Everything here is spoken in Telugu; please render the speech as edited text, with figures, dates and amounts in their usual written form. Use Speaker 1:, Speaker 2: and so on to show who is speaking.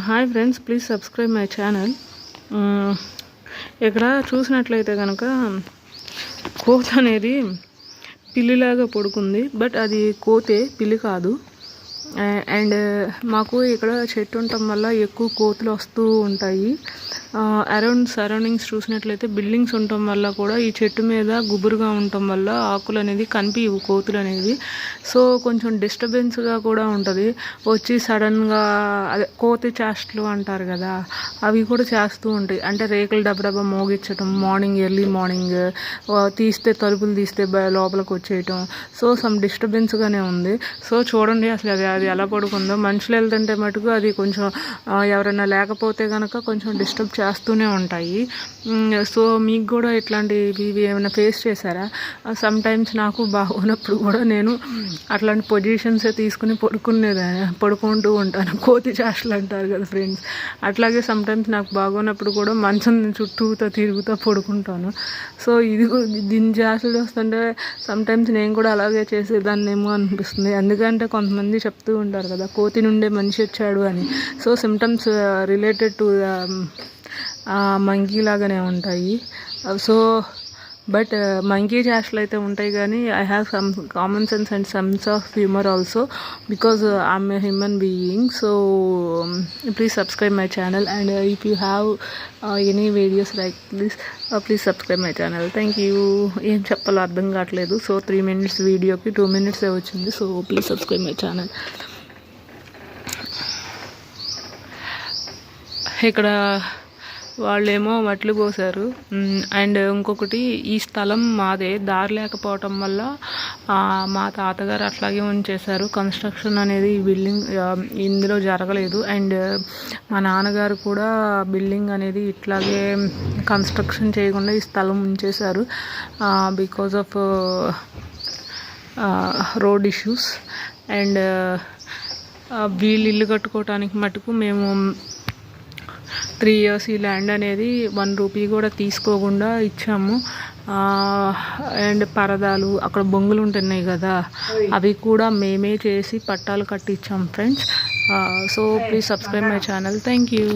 Speaker 1: Hi friends, please subscribe my channel. ఇక్కడ చూసినట్లయితే కనుక కోత అనేది పిల్లిలాగా పడుకుంది, బట్ అది కోతే, పిల్లి కాదు. అండ్ మాకు ఇక్కడ చెట్టు ఉండటం వల్ల ఎక్కువ కోతులు వస్తూ ఉంటాయి. అరౌండ్ సరౌండింగ్స్ చూసినట్లయితే బిల్డింగ్స్ ఉండటం వల్ల కూడా ఈ చెట్టు మీద గుబురుగా ఉండటం వల్ల ఆకులు అనేది కనిపించవు, కోతులు అనేది. సో కొంచెం డిస్టర్బెన్స్గా కూడా ఉంటుంది. వచ్చి సడన్గా అదే కోతి చేష్టలు అంటారు కదా, అవి కూడా చేస్తూ ఉంటాయి. అంటే రేకులు డబ్బా మోగించటం, మార్నింగ్ ఎర్లీ మార్నింగ్ తీస్తే, తలుపులు తీస్తే లోపలికి వచ్చేయటం. సో సమ్ డిస్టర్బెన్స్గానే ఉంది. సో చూడండి అసలు అది ఎలా పడుకుందో. మనుషులు వెళ్తుంటే మటుకు అది కొంచెం ఎవరైనా లేకపోతే కనుక కొంచెం డిస్టర్బ్ చేస్తూనే ఉంటాయి. సో మీకు కూడా ఇట్లాంటివి ఏమైనా ఫేస్ చేశారా? సమ్ టైమ్స్ నాకు బాగున్నప్పుడు కూడా నేను అట్లాంటి పొజిషన్స్ తీసుకుని పడుకుంటూ ఉంటాను. కోతి చేష్టలు అంటారు కదా ఫ్రెండ్స్, అట్లాగే సమ్ టైమ్స్ నాకు బాగున్నప్పుడు కూడా మంచం చుట్టూతో తిరుగుతూ పడుకుంటాను. సో దీని చేష్టలు చూస్తుంటే సమ్ టైమ్స్ నేను కూడా అలాగే చేసేదాన్నేమో అనిపిస్తుంది. ఎందుకంటే కొంతమంది చెప్తూ ఉంటారు కదా, కోతి నుండే మనిషి వచ్చాడు అని. So symptoms related to monkey లాగానే ఉంటాయి. సో బట్ మంకీ చేష్టలు అయితే ఉంటాయి, కానీ I have some common sense and sense of humour also, because I'm a human being. So please subscribe my channel, and if you have any videos like this, please subscribe my channel. Thank you. ఏం చెప్పాలో అర్థం కావట్లేదు. సో 3 minutes వీడియోకి 2 minutes వచ్చింది. So please subscribe my channel. ఇక్కడ వాళ్ళేమో మట్లు పోసారు. అండ్ ఇంకొకటి, ఈ స్థలం మాదే, దారి లేకపోవటం వల్ల మా తాతగారు అట్లాగే ఉంచేశారు. కన్స్ట్రక్షన్ అనేది ఈ బిల్డింగ్ ఇందులో జరగలేదు. అండ్ మా నాన్నగారు కూడా బిల్డింగ్ అనేది ఇట్లాగే కన్స్ట్రక్షన్ చేయకుండా ఈ స్థలం ఉంచేశారు because of road issues. And వీళ్ళు ఇల్లు కట్టుకోవటానికి మటుకు మేము 3 years ఈ ల్యాండ్ అనేది 1 రూపీ కూడా తీసుకోకుండా ఇచ్చాము. అండ్ పరదాలు, అక్కడ బొంగులు ఉంటున్నాయి కదా, అవి కూడా మేమే చేసి పట్టాలు కట్టించాం friends. So please subscribe my channel. Thank you.